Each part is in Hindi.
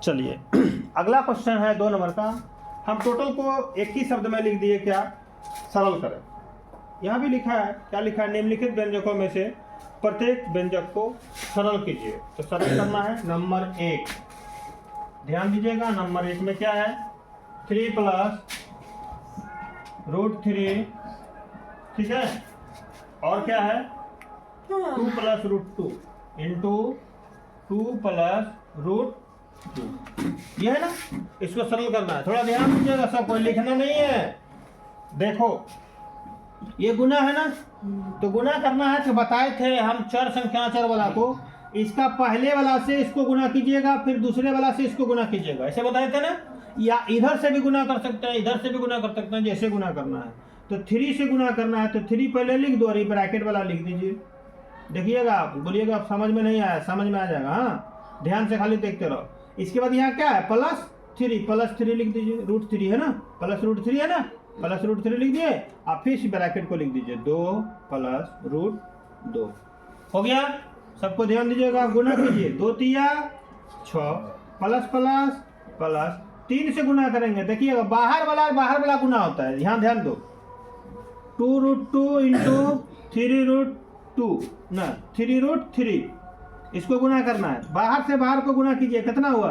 चलिए अगला क्वेश्चन है 2 नंबर का। हम टोटल को एक ही शब्द में लिख दिए, क्या सरल करें। यहाँ भी लिखा है, क्या लिखा है, निम्नलिखित व्यंजकों में से प्रत्येक व्यंजक को सरल कीजिए। तो सरल करना है नंबर 1, ध्यान दीजिएगा। नंबर 1 में क्या है, 3 + √3, ठीक है, और क्या है 2 + √2 इंटू 2 + √2, ये है ना। इसको सरल करना है, थोड़ा ध्यान दीजिएगा, सब कोई लिखना नहीं है। देखो ये गुना है ना, तो गुना करना है। तो बताए थे हम चर संख्याचर वाला को, इसका पहले वाला से इसको गुना कीजिएगा, फिर दूसरे वाला से इसको गुना कीजिएगा, ऐसे बताए थे ना। या इधर से भी गुना कर सकते हैं, इधर से भी गुना कर सकते हैं, जैसे गुना करना है। तो 3 से गुना करना है, तो 3 पहले लिख दो और ये ब्रैकेट वाला लिख दीजिए। देखिएगा आप, बोलिएगा आप समझ में नहीं आया, समझ में आ जाएगा। हाँ, ध्यान से खाली देखते रहो। इसके बाद यहाँ क्या है, +3 लिख दीजिए, √3 है ना, +√3 है ना, +√3 लिख दिए। आप फिर इस ब्रैकेट को लिख दीजिए, 2 + √2 हो गया। सबको ध्यान दीजिएगा, गुना कीजिए, 2 × 3 = 6, प्लस 3 से गुना करेंगे। देखिएगा बाहर वाला गुना होता है, ध्यान दो। 2√2 इंटू 3√2 ना, 3√3, इसको गुना करना है। बाहर से बाहर को गुना कीजिए, कितना हुआ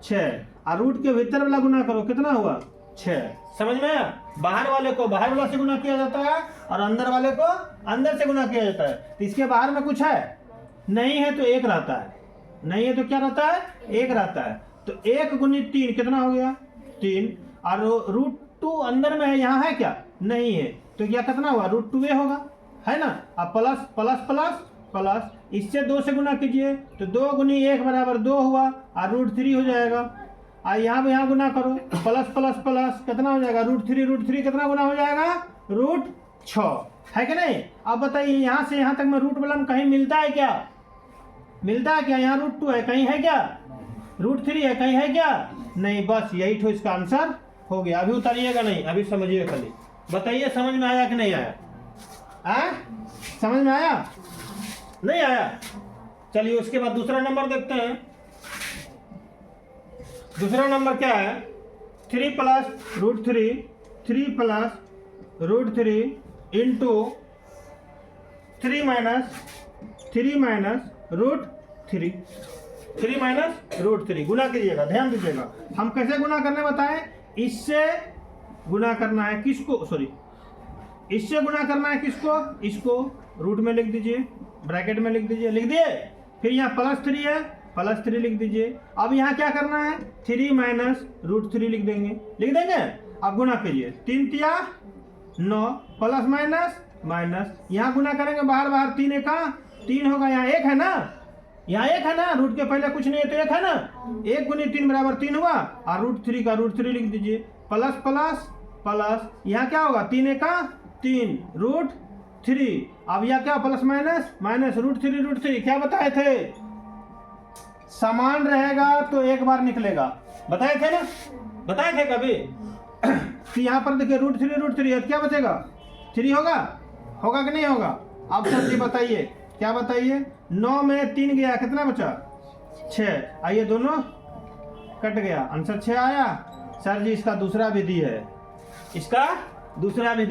6, और रूट के भीतर वाला गुना करो, कितना हुआ 6। समझ में आया। बाहर वाले को बाहर वाला से गुना किया जाता है और अंदर वाले को अंदर से गुना किया जाता है। तो इसके बाहर में कुछ है नहीं है, तो 1 रहता है, नहीं है तो क्या रहता है, 1 रहता है। तो 1 × 3 कितना हो गया 3, और √2 अंदर में है, यहाँ है क्या, नहीं है, तो क्या कितना हुआ √2 होगा, है ना। अब प्लस इससे 2 से गुना कीजिए, तो 2 × 1 = 2 हुआ, और √3 हो जाएगा। और यहाँ गुना करो, प्लस कितना हो जाएगा, √3 कितना गुना हो जाएगा, √6, है कि नहीं। अब बताइए यहाँ से यहाँ तक में रूट वाला में कहीं मिलता है क्या, यहाँ √2 है, कहीं है क्या, √3 है, कहीं है क्या, नहीं। बस यही तो इसका आंसर हो गया। अभी उतारिएगा नहीं, अभी समझिए खाली। बताइए समझ में आया कि नहीं आया, समझ में आया, नहीं आया। चलिए उसके बाद दूसरा नंबर देखते हैं। दूसरा नंबर क्या है, 3 + √3 इंटू 3 √3 गुना कीजिएगा। ध्यान दीजिएगा, हम कैसे गुना करने बताएं। इससे गुना करना है किसको, सॉरी, इससे गुना करना है किसको, इसको रूट में लिख दीजिए, ब्रैकेट में लिख दीजिए, लिख दिए। फिर यहाँ +3 है, +3 लिख दीजिए। अब यहाँ क्या करना है, 3 - √3 लिख देंगे। अब गुना कीजिए, 3 × 3 = 9, प्लस माइनस यहाँ गुना करेंगे, बाहर 3 × 3 होगा, यहाँ 1 है ना, यहाँ 1 है ना, रूट के पहले कुछ नहीं है तो 1 है ना। 1 × 3 = 3 हुआ, और √3 का √3 लिख दीजिए, प्लस यहाँ क्या होगा, 3 × 3 √3। अब यहाँ क्या प्लस माइनस √3 क्या बताए थे, समान रहेगा तो एक बार निकलेगा, बताए थे ना, बताए थे कभी। तो यहाँ पर देखिए √3 क्या बचेगा, 3 होगा कि नहीं होगा। अब सर जी बताइए, क्या बताइए, 9 में 3 गया, कितना बचा 6, आइए दोनों कट गया, आंसर 6 आया। सर जी इसका दूसरा विधि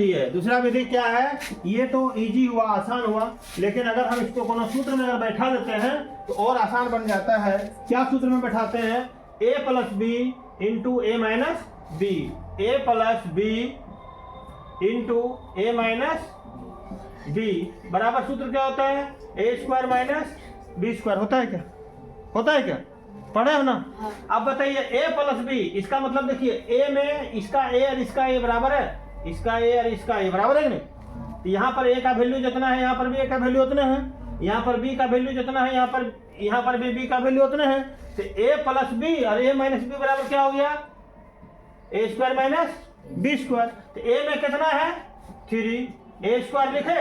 है, दूसरा विधि क्या है, ये तो इजी हुआ, आसान हुआ, लेकिन अगर हम इसको कोनो सूत्र में अगर बैठा देते हैं तो और आसान बन जाता है। क्या सूत्र में बैठाते हैं, a + b into a - b, a + b into a - b बराबर सूत्र क्या होता है, a² - b² होता है क्या, पढ़े हो ना। अब बताइए a + b, इसका मतलब देखिए a में इसका a और इसका a बराबर है, इसका a और इसका a बराबर है नहीं। तो यहाँ पर a का वैल्यू जितना है, यहाँ पर भी a का वैल्यू उतना है, यहाँ पर b का वैल्यू जितना है, यहाँ पर भी b का वैल्यू उतना है। तो a + b और a - b बराबर क्या हो गया, a² - b²। तो a में कितना है 3, a² लिखे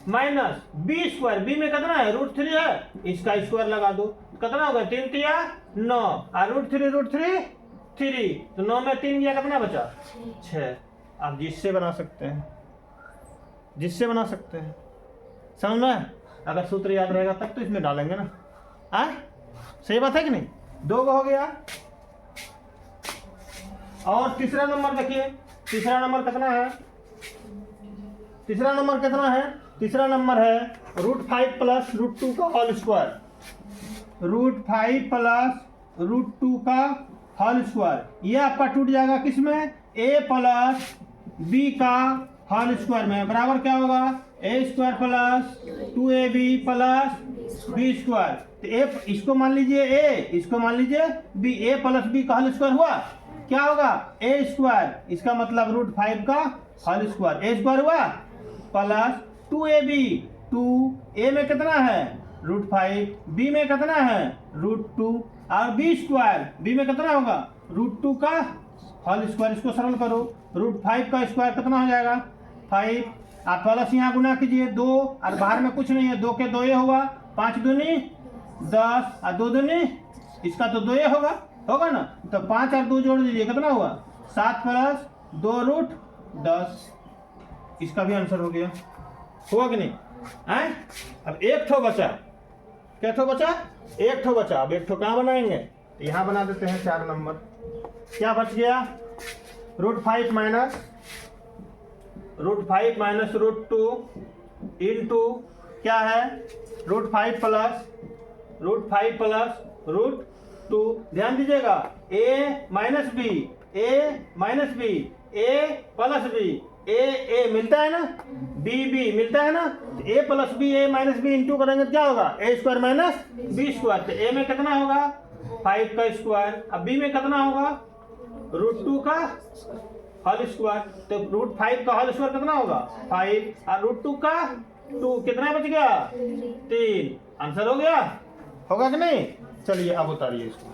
माइनस b², b में कितना है √3 है, इसका स्क्वायर लगा दो, कितना होगा 3 × 3 = 9, और √3 3, तो 9 में 3 गया, कितना बचा 6। आप जिससे बना सकते हैं, समझ में। अगर सूत्र याद रहेगा तब तो इसमें डालेंगे ना, सही बात है कि नहीं। 2 हो गया, और तीसरा नंबर देखिए, तीसरा नंबर कितना है? तीसरा नंबर कितना है? तीसरा नंबर है √5 प्लस √2 का होल स्क्वायर। √5 प्लस √2 का होल स्क्वायर। ये आपका टूट जाएगा किसमें? a प्लस बी का होल स्क्वायर में, बराबर क्या होगा? a square plus 2ab plus B square. तो a इसको मान लीजिए a, इसको मान लीजिए b, a प्लस बी का होल स्क्वायर हुआ, क्या होगा? a स्क्वायर, इसका मतलब √5 का होल स्क्वायर, a स्क्वायर हुआ प्लस 2ab, 2a में कितना है? √5, b में कितना है? √2 और b स्क्वायर, b में कितना होगा? √2 का होल स्क्वायर। इसको सरल करो, √5 का स्क्वायर कितना हो जाएगा? 5। आप प्लस यहाँ गुना कीजिए 2 और बाहर में कुछ नहीं है, 2 के 2 ये हुआ, 5 दूनी 10 और 2 दूनी इसका तो 2 ये होगा ना, तो 5 और 2 जोड़ दीजिए, कितना हुआ? 7 प्लस 2√10। इसका भी आंसर हो गया, हुआ कि नहीं? है? अब एक ठो बचा, क्या ठो बचा? एक ठो बचा। अब एक ठो कहाँ बनाएंगे? तो यहाँ बना देते हैं 4 नंबर। क्या बच गया? √5 माइनस √2 इंटू क्या है? √5 प्लस √2। ध्यान दीजिएगा, a minus B, a plus B, a मिलता है ना, b मिलता है ना, तो a plus B, a minus B into करेंगे तो क्या होगा? a square minus B square. तो a में कितना होगा? 5 का स्क्वायर। अब b में कितना होगा? √2 का होल स्क्वायर। तो √5 का होल स्क्वायर कितना होगा? 5 और √2 का 2, कितना बच गया? 3। आंसर हो गया, होगा कि नहीं? चलिए अब उतारिए इसको।